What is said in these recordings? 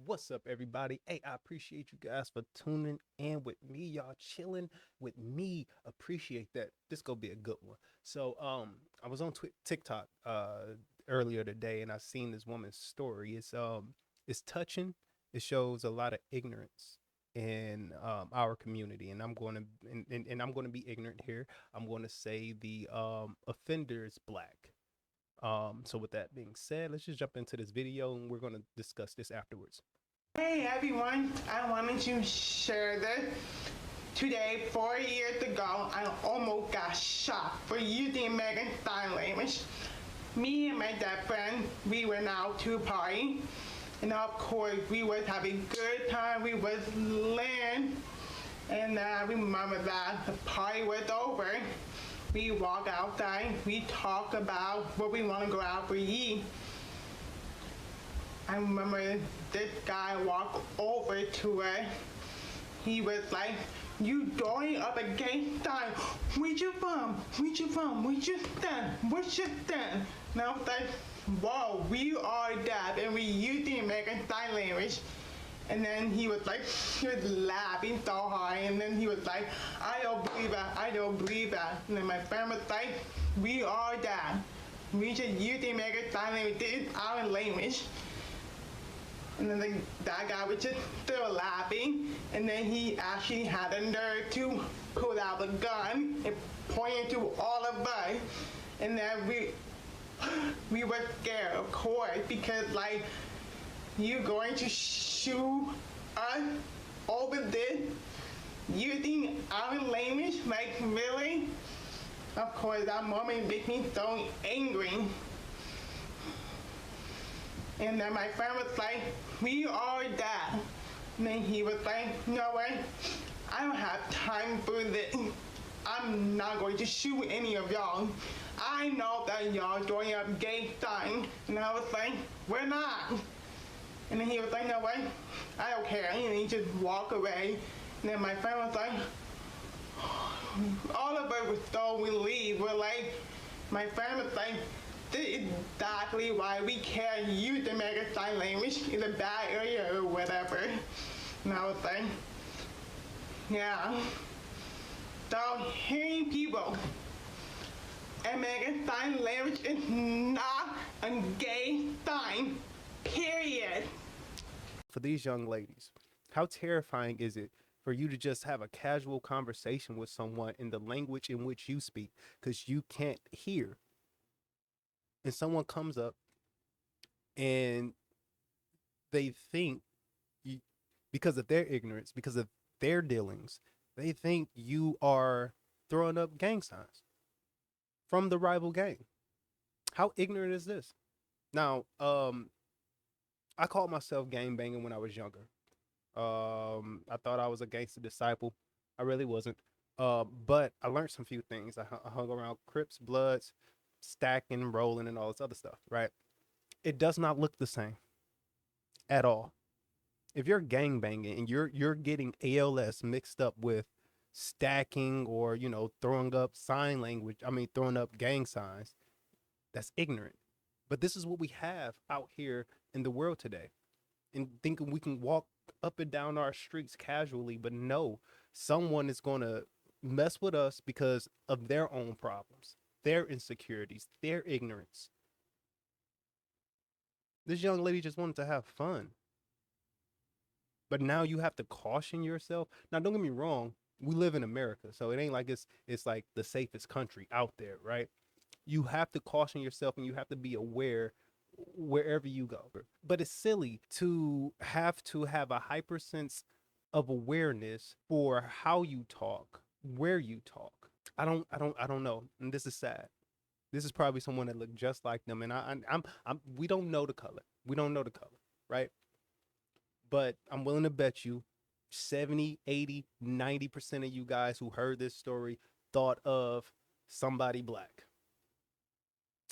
What's up, everybody? Hey, I appreciate you guys for tuning in with me. Y'all chilling with me. Appreciate that. This gonna be a good one. I was on TikTok earlier today, and I seen this woman's story. It's touching. It shows a lot of ignorance in our community, and I'm going to be ignorant here. I'm going to say the offender is black. So with that being said, let's just jump into this video, and we're going to discuss this afterwards. Hey everyone, I wanted to share this. Today, 4 years ago, I almost got shot for using American Sign Language. Me and my dad friend, we went out to party, and of course we was having good time, we was laying, and I remember that the party was over. We walk outside, we talk about what we want to go out for eat. I remember this guy walked over to her. He was like, "You drawing up a gay sign. Where you from? Where you from? Where you stand? What's your stand?" And I was like, "Whoa, we are deaf and we use the American Sign Language." And then he was laughing so hard, and then he was like, "I don't believe that, I don't believe that." And then my friend was like, "We are deaf. We should use the American Sign Language. This is our language." And then that guy was just still laughing, and then he actually had a nerve to pull out a gun and point it to all of us. And then we were scared, of course, because like, you going to shoot us over this using our language? Like, really? Of course, that moment makes me so angry. And then my friend was like, "We are that." And then he was like, "You know what? I don't have time for this. I'm not going to shoot any of y'all. I know that y'all drawing up gay signs." And I was like, "We're not." And then he was like, "You know what? I don't care." And he just walked away. And then my friend was like, all of us were so relieved. We're like, my friend was like, "This is exactly why we can't use the American Sign Language in a bad area or whatever." And I was like, yeah. So hearing people, American Sign Language is not a gay sign, period. For these young ladies, how terrifying is it for you to just have a casual conversation with someone in the language in which you speak, because you can't hear, and someone comes up and they think you, because of their ignorance, because of their dealings, they think you are throwing up gang signs from the rival gang. How ignorant is this? Now, I called myself gang banging when I was younger. I thought I was a gangster disciple. I really wasn't. But I learned some few things. I hung around Crips, Bloods, stacking, rolling, and all this other stuff, right? It does not look the same at all. If you're gang banging and you're getting ALS mixed up with stacking, or throwing up throwing up gang signs, that's ignorant. But this is what we have out here in the world today, and thinking we can walk up and down our streets casually, but no, someone is going to mess with us because of their own problems, their insecurities, their ignorance. This young lady just wanted to have fun, but now you have to caution yourself. Now, don't get me wrong, we live in America, so it ain't like it's like the safest country out there, right? You have to caution yourself, and you have to be aware wherever you go. But it's silly to have a hyper sense of awareness for how you talk, where you talk. I don't know. And this is sad. This is probably someone that looked just like them. And we don't know the color. We don't know the color, right? But I'm willing to bet you 70, 80, 90% of you guys who heard this story thought of somebody black.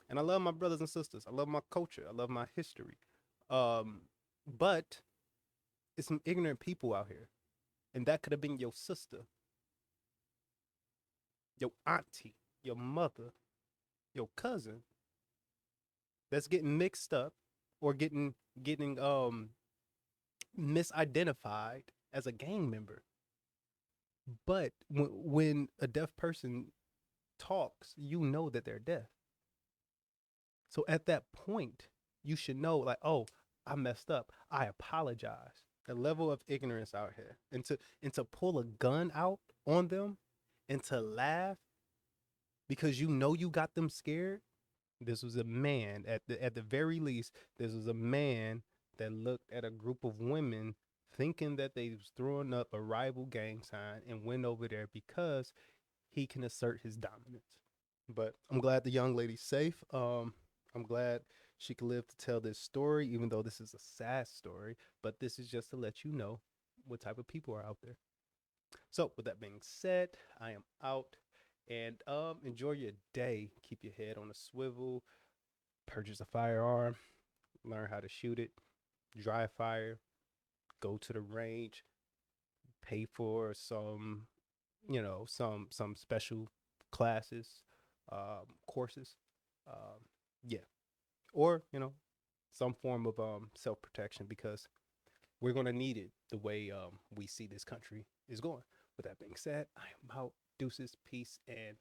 And I love my brothers and sisters. I love my culture. I love my history. But it's some ignorant people out here. And that could have been your sister, your auntie, your mother, your cousin that's getting mixed up, or getting misidentified as a gang member. But when a deaf person talks, you know that they're deaf. So at that point, you should know, like, oh, I messed up. I apologize. The level of ignorance out here, and to pull a gun out on them, and to laugh because you know you got them scared. This was a man at the very least. This was a man that looked at a group of women thinking that they was throwing up a rival gang sign and went over there because he can assert his dominance. But I'm glad the young lady's safe. I'm glad she could live to tell this story, even though this is a sad story. But this is just to let you know what type of people are out there. So, with that being said, I am out. And enjoy your day. Keep your head on a swivel. Purchase a firearm. Learn how to shoot it. Dry fire. Go to the range. Pay for some special classes, courses. Um, yeah, or some form of self protection, because we're gonna need it the way we see this country is going. With that being said, I am out. Deuces, peace, and